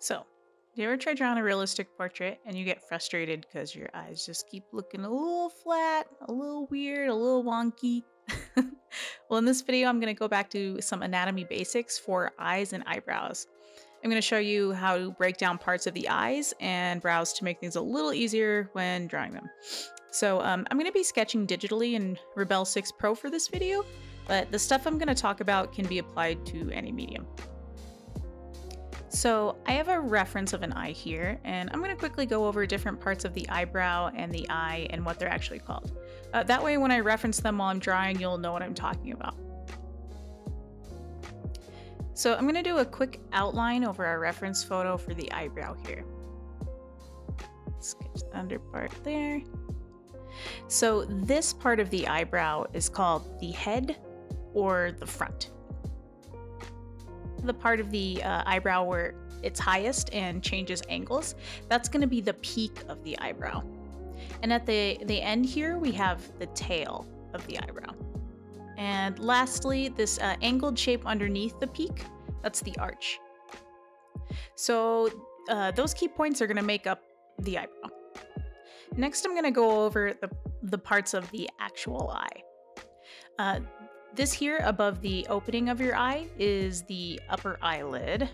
So, do you ever try drawing a realistic portrait and you get frustrated because your eyes just keep looking a little flat, a little weird, a little wonky? Well, in this video, I'm going to go back to some anatomy basics for eyes and eyebrows. I'm going to show you how to break down parts of the eyes and brows to make things a little easier when drawing them. So, I'm going to be sketching digitally in Rebelle 6 Pro for this video, but the stuff I'm going to talk about can be applied to any medium. So I have a reference of an eye here, and I'm going to quickly go over different parts of the eyebrow and the eye and what they're actually called. That way when I reference them while I'm drawing, you'll know what I'm talking about. So I'm going to do a quick outline over our reference photo for the eyebrow here. Sketch the under part there. So this part of the eyebrow is called the head or the front. The part of the eyebrow where it's highest and changes angles, that's going to be the peak of the eyebrow. And at the end here, we have the tail of the eyebrow. And lastly, this angled shape underneath the peak, that's the arch. So those key points are going to make up the eyebrow. Next, I'm going to go over the parts of the actual eye. This here above the opening of your eye is the upper eyelid.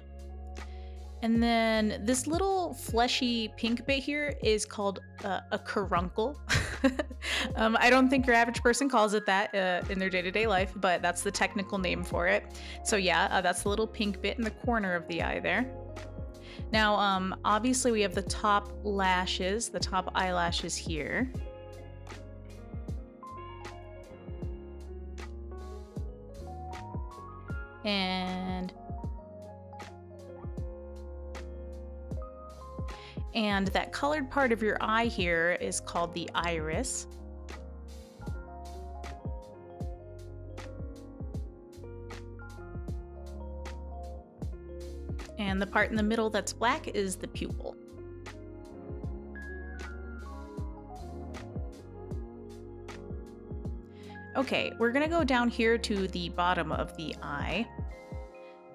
And then this little fleshy pink bit here is called a caruncle. I don't think your average person calls it that in their day-to-day life, but that's the technical name for it. So yeah, that's the little pink bit in the corner of the eye there. Now, obviously we have the top lashes, the top eyelashes here. And that colored part of your eye here is called the iris. And the part in the middle that's black is the pupil. Okay, we're gonna go down here to the bottom of the eye.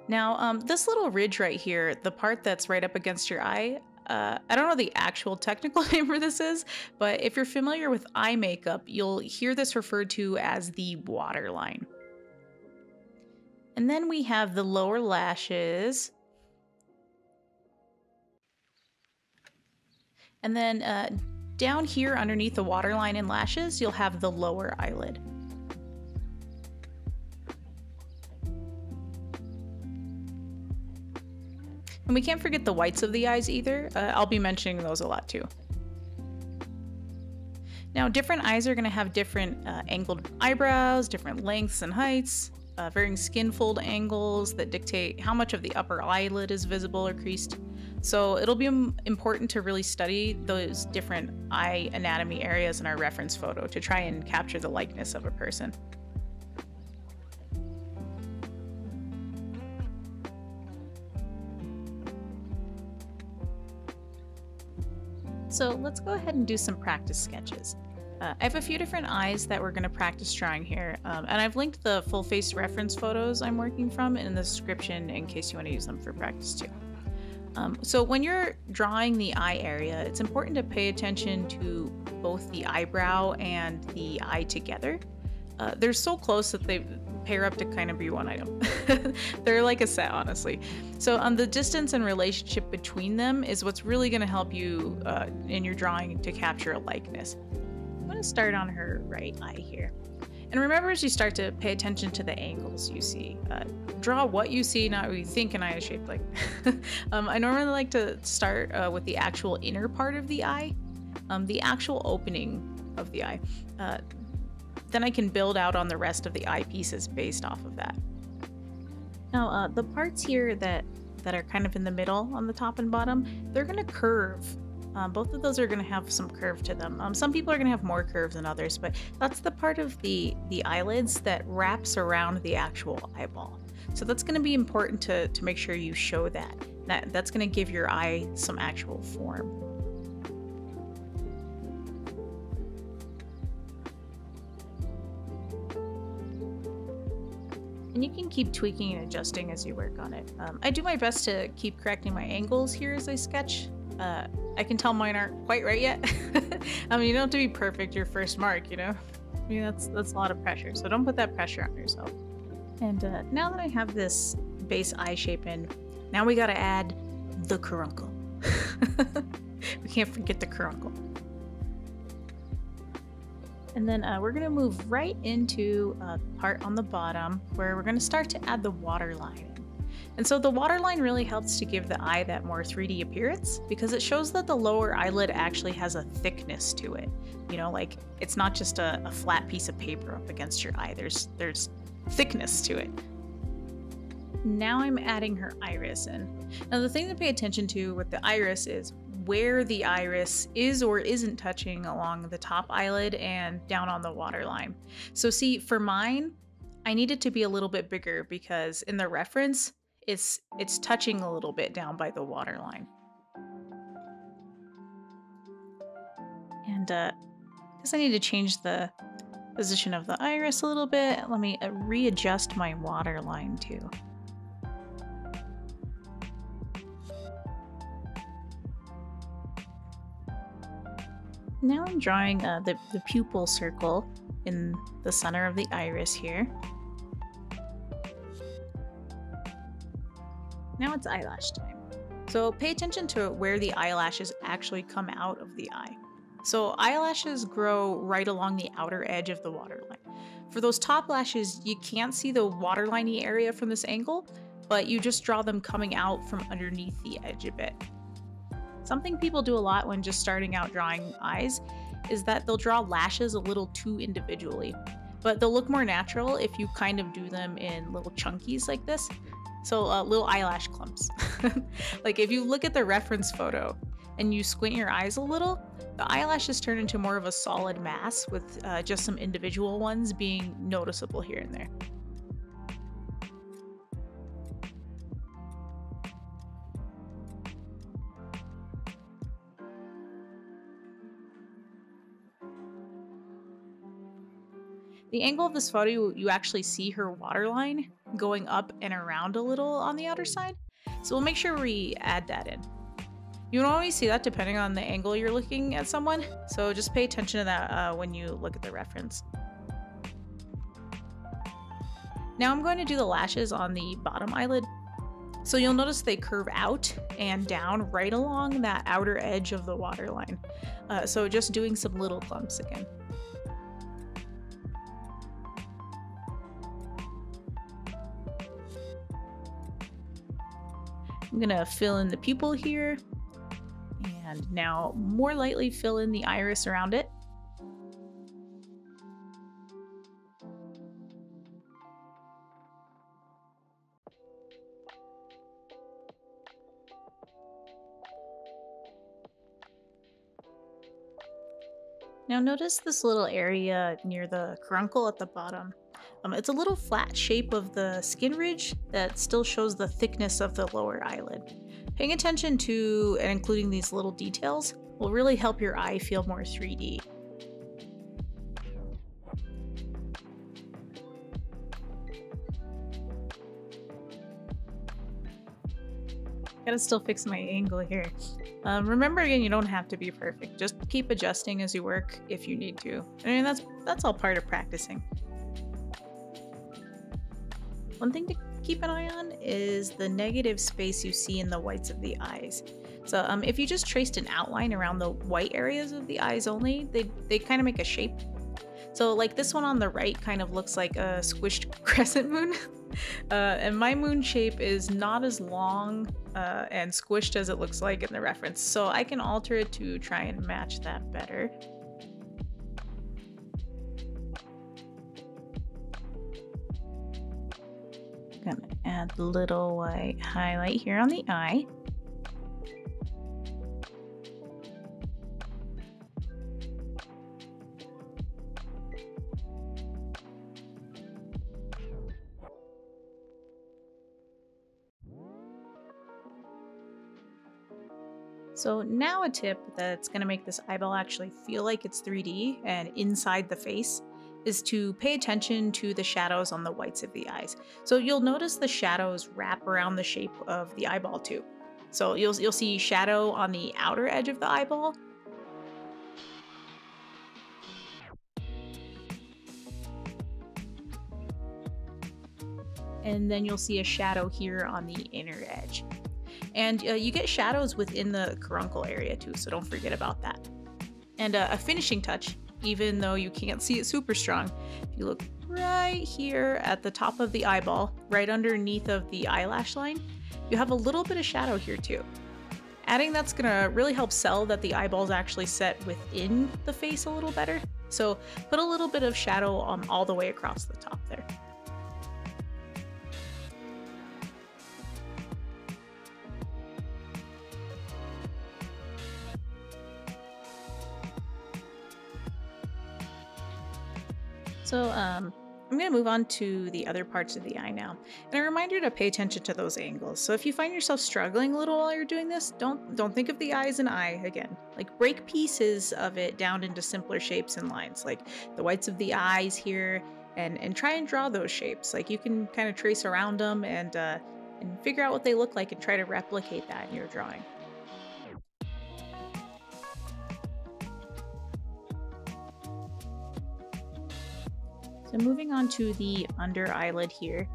Now, this little ridge right here, the part that's right up against your eye, I don't know the actual technical name for this is, but if you're familiar with eye makeup, you'll hear this referred to as the waterline. And then we have the lower lashes. And then down here underneath the waterline and lashes, you'll have the lower eyelid. And we can't forget the whites of the eyes either. I'll be mentioning those a lot too. Now, different eyes are going to have different angled eyebrows, different lengths and heights, varying skin fold angles that dictate how much of the upper eyelid is visible or creased. So it'll be important to really study those different eye anatomy areas in our reference photo to try and capture the likeness of a person. So let's go ahead and do some practice sketches. I have a few different eyes that we're going to practice drawing here, and I've linked the full face reference photos I'm working from in the description in case you want to use them for practice too. So when you're drawing the eye area, it's important to pay attention to both the eyebrow and the eye together. They're so close that they pair up to kind of be one item. They're like a set, honestly. So the distance and relationship between them is what's really going to help you in your drawing to capture a likeness. I'm going to start on her right eye here. And remember, as you start to pay attention to the angles you see, draw what you see, not what you think an eye is shaped like. I normally like to start with the actual inner part of the eye, the actual opening of the eye. Then I can build out on the rest of the eye pieces based off of that. Now, the parts here that are kind of in the middle on the top and bottom, they're going to curve. Both of those are going to have some curve to them. Some people are going to have more curves than others, but that's the part of the eyelids that wraps around the actual eyeball. So that's going to be important to make sure you show that. That's going to give your eye some actual form. And And you can keep tweaking and adjusting as you work on it. I do my best to keep correcting my angles here as I sketch. I can tell mine aren't quite right yet. I mean, you don't have to be perfect your first mark, you know? I mean, that's a lot of pressure, so don't put that pressure on yourself. And now that I have this base eye shape in, now we gotta add the caruncle. We can't forget the caruncle. And then we're gonna move right into the part on the bottom where we're gonna start to add the waterline in. And so the waterline really helps to give the eye that more 3D appearance because it shows that the lower eyelid actually has a thickness to it. You know, like it's not just a flat piece of paper up against your eye. There's thickness to it. Now I'm adding her iris in. Now the thing to pay attention to with the iris is where the iris is or isn't touching along the top eyelid and down on the waterline. So see, for mine, I need it to be a little bit bigger because in the reference, it's touching a little bit down by the waterline. And because I need to change the position of the iris a little bit, let me readjust my waterline too. Now I'm drawing the pupil circle in the center of the iris here. Now it's eyelash time. So pay attention to where the eyelashes actually come out of the eye. So eyelashes grow right along the outer edge of the waterline. For those top lashes, you can't see the waterliney area from this angle, but you just draw them coming out from underneath the edge a bit. Something people do a lot when just starting out drawing eyes is that they'll draw lashes a little too individually, but they'll look more natural if you kind of do them in little chunkies like this. So little eyelash clumps. Like if you look at the reference photo and you squint your eyes a little, the eyelashes turn into more of a solid mass with just some individual ones being noticeable here and there. The angle of this photo, you actually see her waterline going up and around a little on the outer side. So we'll make sure we add that in. You don't always see that depending on the angle you're looking at someone. So just pay attention to that when you look at the reference. Now I'm going to do the lashes on the bottom eyelid. So you'll notice they curve out and down right along that outer edge of the waterline. So just doing some little clumps again. I'm gonna fill in the pupil here, and now more lightly fill in the iris around it. Now notice this little area near the caruncle at the bottom. It's a little flat shape of the skin ridge that still shows the thickness of the lower eyelid. Paying attention to and including these little details will really help your eye feel more 3D. Gotta still fix my angle here. Remember again, you don't have to be perfect. Just keep adjusting as you work if you need to. I mean, that's all part of practicing. One thing to keep an eye on is the negative space you see in the whites of the eyes. So if you just traced an outline around the white areas of the eyes only, they kind of make a shape. So like this one on the right kind of looks like a squished crescent moon. And my moon shape is not as long and squished as it looks like in the reference. So I can alter it to try and match that better. Gonna add a little white highlight here on the eye. So now a tip that's going to make this eyeball actually feel like it's 3D and inside the face is to pay attention to the shadows on the whites of the eyes. So you'll notice the shadows wrap around the shape of the eyeball too. So you'll see shadow on the outer edge of the eyeball. And then you'll see a shadow here on the inner edge. And you get shadows within the caruncle area too, so don't forget about that. And a finishing touch, even though you can't see it super strong, if you look right here at the top of the eyeball, right underneath of the eyelash line, you have a little bit of shadow here too. Adding that's gonna really help sell that the eyeball's actually set within the face a little better. So put a little bit of shadow all the way across the top there. So I'm going to move on to the other parts of the eye now. And a reminder to pay attention to those angles. So if you find yourself struggling a little while you're doing this, don't think of the eye as an eye again. Like break pieces of it down into simpler shapes and lines, like the whites of the eyes here, and try and draw those shapes. Like you can kind of trace around them and figure out what they look like and try to replicate that in your drawing. So moving on to the under eyelid here,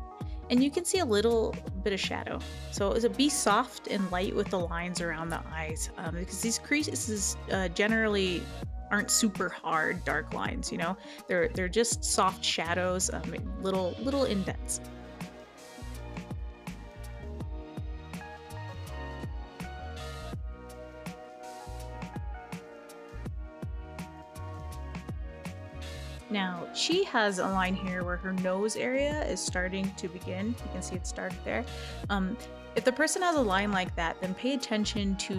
and you can see a little bit of shadow. So be soft and light with the lines around the eyes, because these creases generally aren't super hard dark lines. You know, they're just soft shadows, little indents. Now, she has a line here where her nose area is starting to begin. You can see it start there. If the person has a line like that, then pay attention to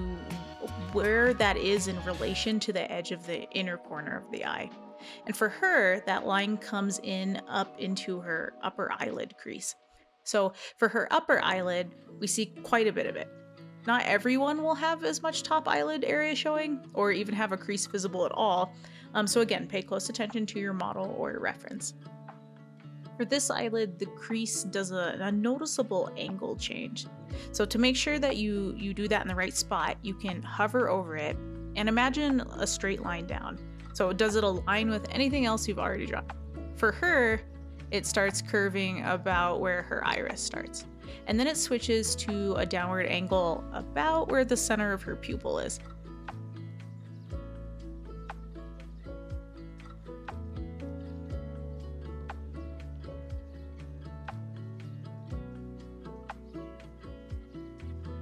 where that is in relation to the edge of the inner corner of the eye. And for her, that line comes in up into her upper eyelid crease. So for her upper eyelid, we see quite a bit of it. Not everyone will have as much top eyelid area showing or even have a crease visible at all. So again, pay close attention to your model or your reference. For this eyelid, the crease does a noticeable angle change. So to make sure that you do that in the right spot, you can hover over it and imagine a straight line down. So does it align with anything else you've already drawn? For her, it starts curving about where her iris starts. And then it switches to a downward angle about where the center of her pupil is.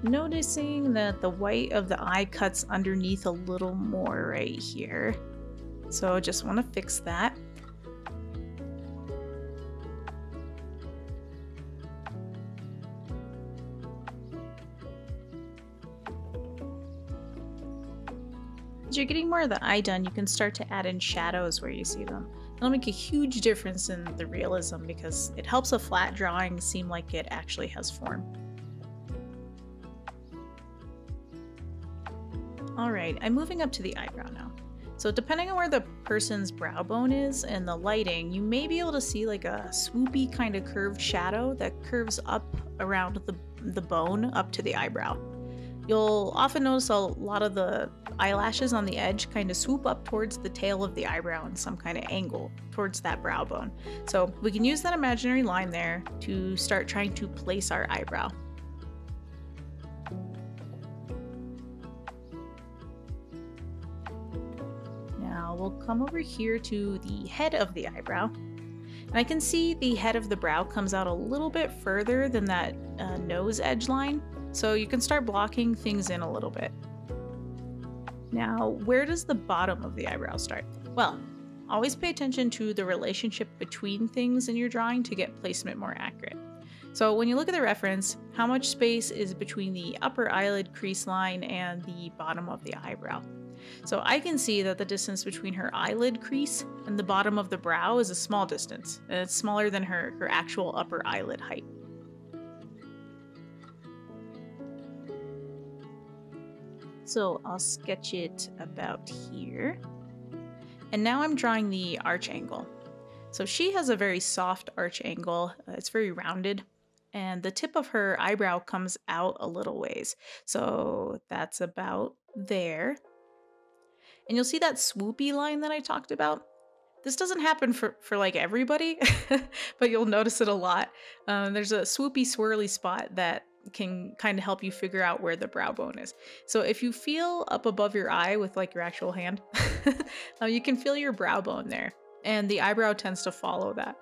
Noticing that the white of the eye cuts underneath a little more right here. So just want to fix that. As you're getting more of the eye done, you can start to add in shadows where you see them. It'll make a huge difference in the realism because it helps a flat drawing seem like it actually has form. Alright, I'm moving up to the eyebrow now. So depending on where the person's brow bone is and the lighting, you may be able to see like a swoopy kind of curved shadow that curves up around the bone up to the eyebrow. You'll often notice a lot of the eyelashes on the edge kind of swoop up towards the tail of the eyebrow in some kind of angle towards that brow bone. So we can use that imaginary line there to start trying to place our eyebrow. Now we'll come over here to the head of the eyebrow. And I can see the head of the brow comes out a little bit further than that nose edge line. So you can start blocking things in a little bit. Now, where does the bottom of the eyebrow start? Well, always pay attention to the relationship between things in your drawing to get placement more accurate. So when you look at the reference, how much space is between the upper eyelid crease line and the bottom of the eyebrow? So I can see that the distance between her eyelid crease and the bottom of the brow is a small distance, and it's smaller than her actual upper eyelid height. So I'll sketch it about here. And now I'm drawing the arch angle. So she has a very soft arch angle. It's very rounded. And the tip of her eyebrow comes out a little ways. So that's about there. And you'll see that swoopy line that I talked about. This doesn't happen for like everybody, but you'll notice it a lot. There's a swoopy swirly spot that can kind of help you figure out where the brow bone is. So if you feel up above your eye with like your actual hand, you can feel your brow bone there. And the eyebrow tends to follow that.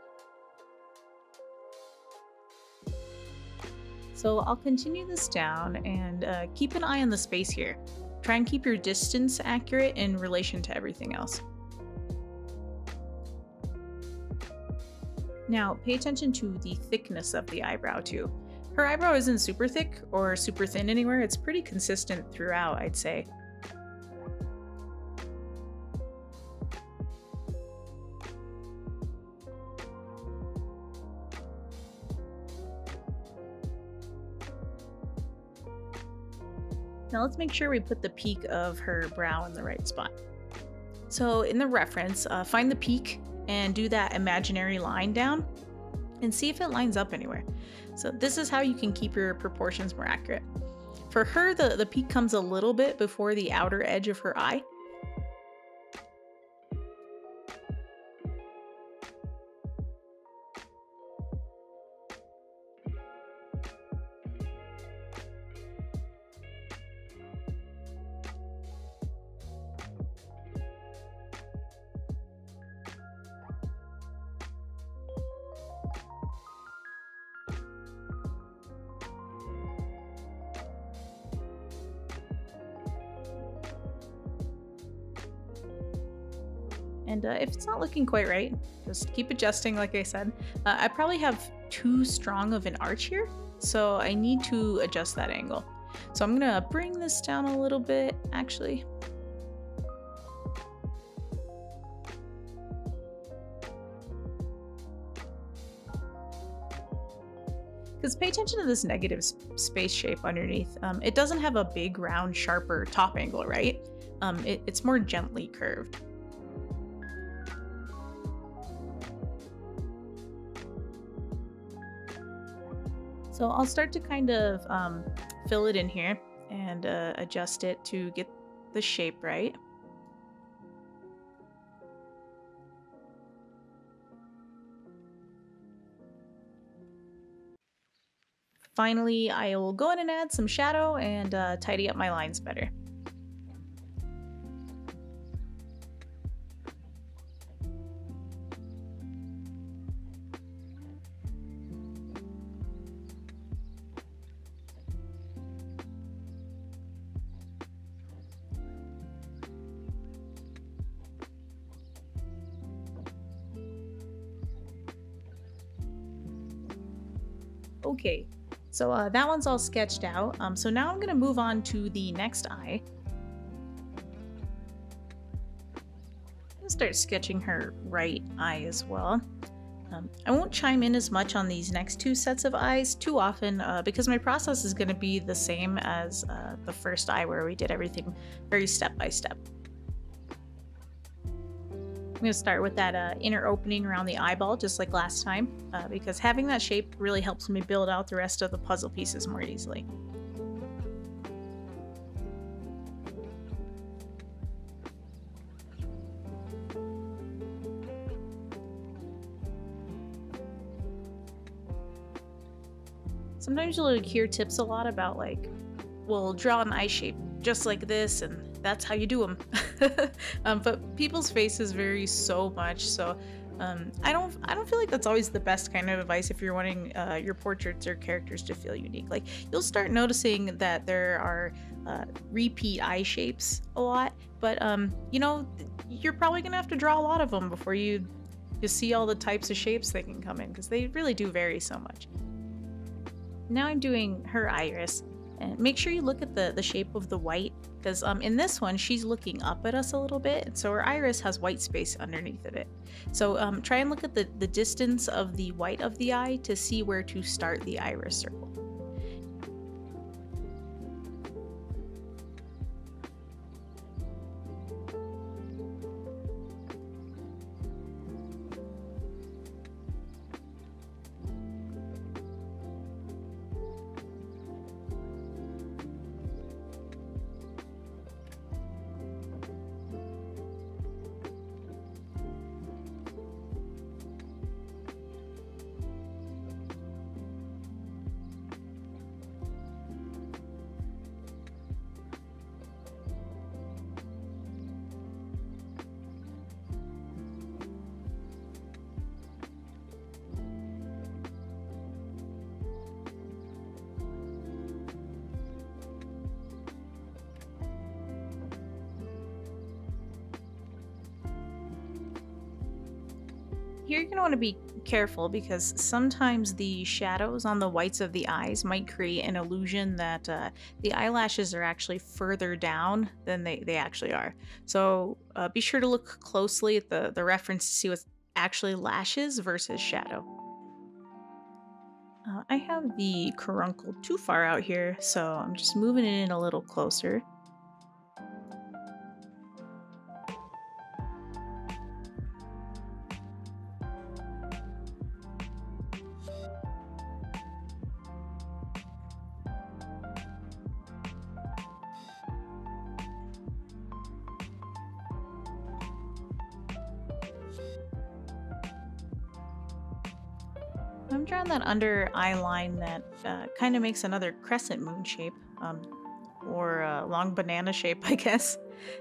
So I'll continue this down and keep an eye on the space here. Try and keep your distance accurate in relation to everything else. Now, pay attention to the thickness of the eyebrow too. Her eyebrow isn't super thick or super thin anywhere. It's pretty consistent throughout, I'd say. Now let's make sure we put the peak of her brow in the right spot. So in the reference, find the peak and do that imaginary line down and see if it lines up anywhere. So this is how you can keep your proportions more accurate. For her, the peak comes a little bit before the outer edge of her eye. And if it's not looking quite right, just keep adjusting like I said. I probably have too strong of an arch here, so I need to adjust that angle. So I'm gonna bring this down a little bit, actually. Because pay attention to this negative space shape underneath. It doesn't have a big, round, sharper top angle, right? It's more gently curved. So I'll start to kind of fill it in here and adjust it to get the shape right. Finally, I will go in and add some shadow and tidy up my lines better. Okay, so that one's all sketched out. So now I'm gonna move on to the next eye. I'm gonna start sketching her right eye as well. I won't chime in as much on these next two sets of eyes too often because my process is gonna be the same as the first eye where we did everything very step by step. I'm going to start with that inner opening around the eyeball, just like last time, because having that shape really helps me build out the rest of the puzzle pieces more easily. Sometimes you'll hear tips a lot about like, well, draw an eye shape just like this and that's how you do them. But people's faces vary so much, so I don't feel like that's always the best kind of advice if you're wanting your portraits or characters to feel unique. Like you'll start noticing that there are repeat eye shapes a lot, but you know, you're probably gonna have to draw a lot of them before you see all the types of shapes that can come in, because they really do vary so much. Now I'm doing her iris. And make sure you look at the shape of the white, because in this one she's looking up at us a little bit, and so her iris has white space underneath of it. So try and look at the distance of the white of the eye to see where to start the iris circle. Here you're going to want to be careful because sometimes the shadows on the whites of the eyes might create an illusion that the eyelashes are actually further down than they actually are. So be sure to look closely at the reference to see what's actually lashes versus shadow. I have the caruncle too far out here, so I'm just moving it in a little closer. I'm drawing that under eye line that kind of makes another crescent moon shape, or a long banana shape, I guess.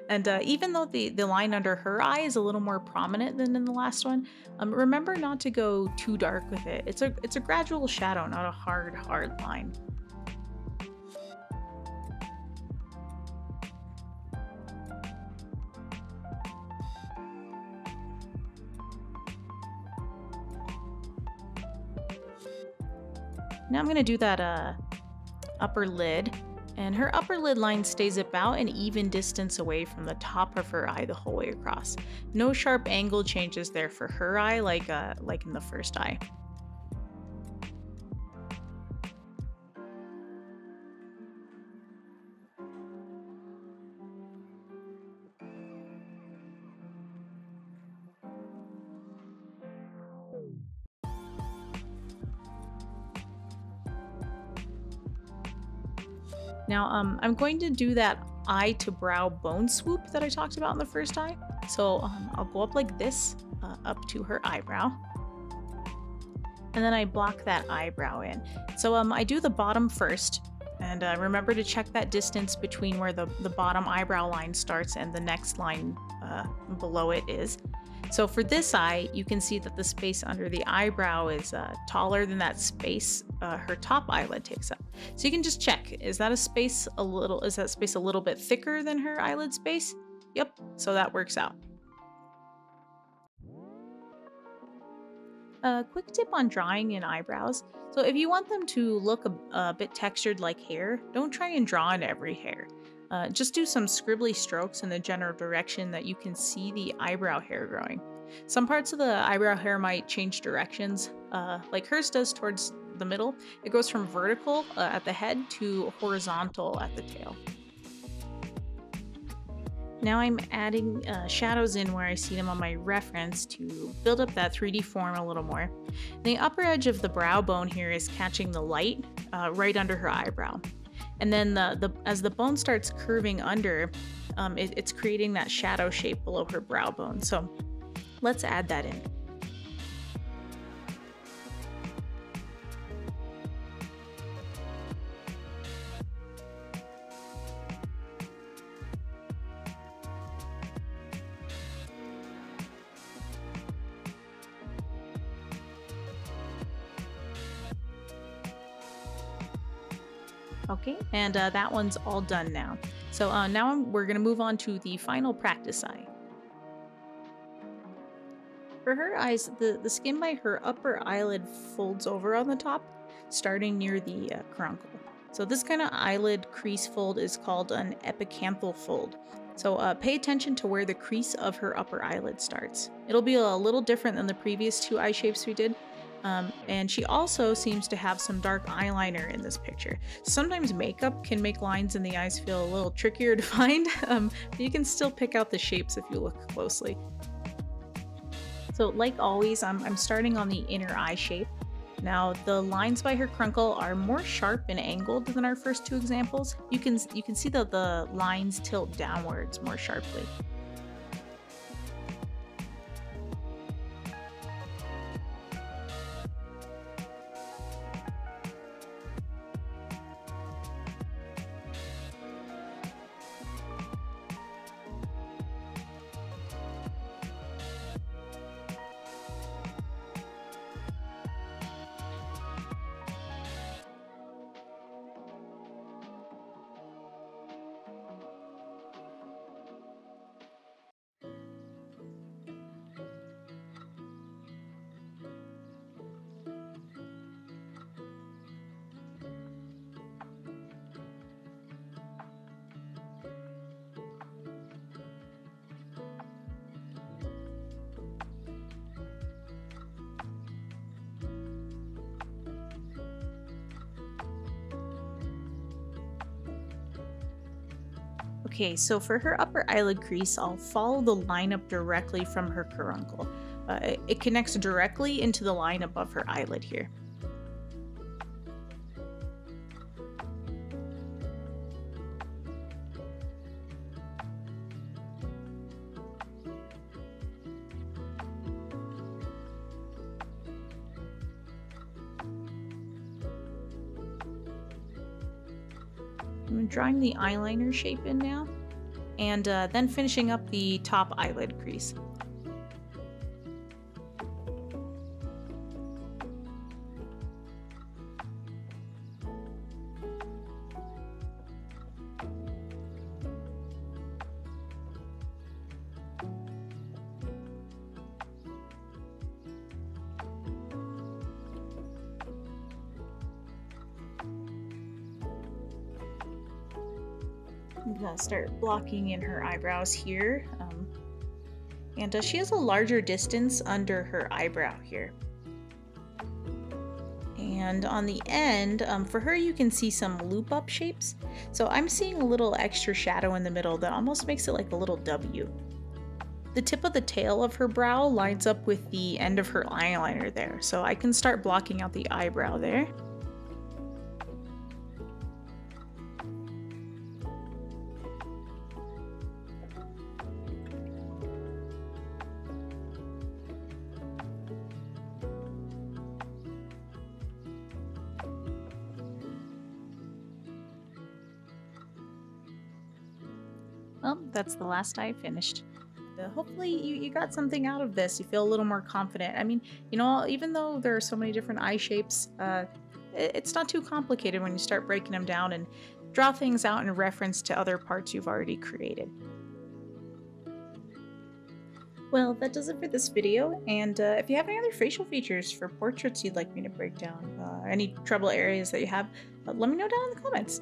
And even though the line under her eye is a little more prominent than in the last one, remember not to go too dark with it. It's a gradual shadow, not a hard line. Now I'm gonna do that upper lid, and her upper lid line stays about an even distance away from the top of her eye the whole way across. No sharp angle changes there for her eye like in the first eye. Now, I'm going to do that eye to brow bone swoop that I talked about in the first eye. So I'll go up like this, up to her eyebrow. And then I block that eyebrow in. So I do the bottom first. And remember to check that distance between where the bottom eyebrow line starts and the next line below it is. So for this eye, you can see that the space under the eyebrow is taller than that space her top eyelid takes up. So you can just check, is that space a little bit thicker than her eyelid space? Yep, so that works out. A quick tip on drawing in eyebrows. So if you want them to look a bit textured like hair, don't try and draw in every hair. Just do some scribbly strokes in the general direction that you can see the eyebrow hair growing. Some parts of the eyebrow hair might change directions, like hers does towards the middle. It goes from vertical at the head to horizontal at the tail. Now I'm adding shadows in where I see them on my reference to build up that 3D form a little more. The upper edge of the brow bone here is catching the light right under her eyebrow. And then as the bone starts curving under, it's creating that shadow shape below her brow bone. So let's add that in. Okay, and that one's all done now. So now we're going to move on to the final practice eye. For her eyes, the skin by her upper eyelid folds over on the top, starting near the caruncle. So this kind of eyelid crease fold is called an epicanthal fold. So pay attention to where the crease of her upper eyelid starts. It'll be a little different than the previous two eye shapes we did. And she also seems to have some dark eyeliner in this picture. Sometimes makeup can make lines in the eyes feel a little trickier to find, but you can still pick out the shapes if you look closely. So like always, I'm starting on the inner eye shape. Now the lines by her caruncle are more sharp and angled than our first two examples. You can see that the lines tilt downwards more sharply. Okay, so for her upper eyelid crease, I'll follow the line up directly from her caruncle. It connects directly into the line above her eyelid here. I'm drawing the eyeliner shape in now, and then finishing up the top eyelid crease. I'm gonna start blocking in her eyebrows here. And she has a larger distance under her eyebrow here. And on the end, for her you can see some loop up shapes. So I'm seeing a little extra shadow in the middle that almost makes it like a little W. The tip of the tail of her brow lines up with the end of her eyeliner there. So I can start blocking out the eyebrow there. Well, that's the last eye finished. Hopefully you got something out of this. You feel a little more confident. I mean, you know, even though there are so many different eye shapes, it's not too complicated when you start breaking them down and draw things out in reference to other parts you've already created. Well, that does it for this video, and if you have any other facial features for portraits you'd like me to break down, any trouble areas that you have, let me know down in the comments.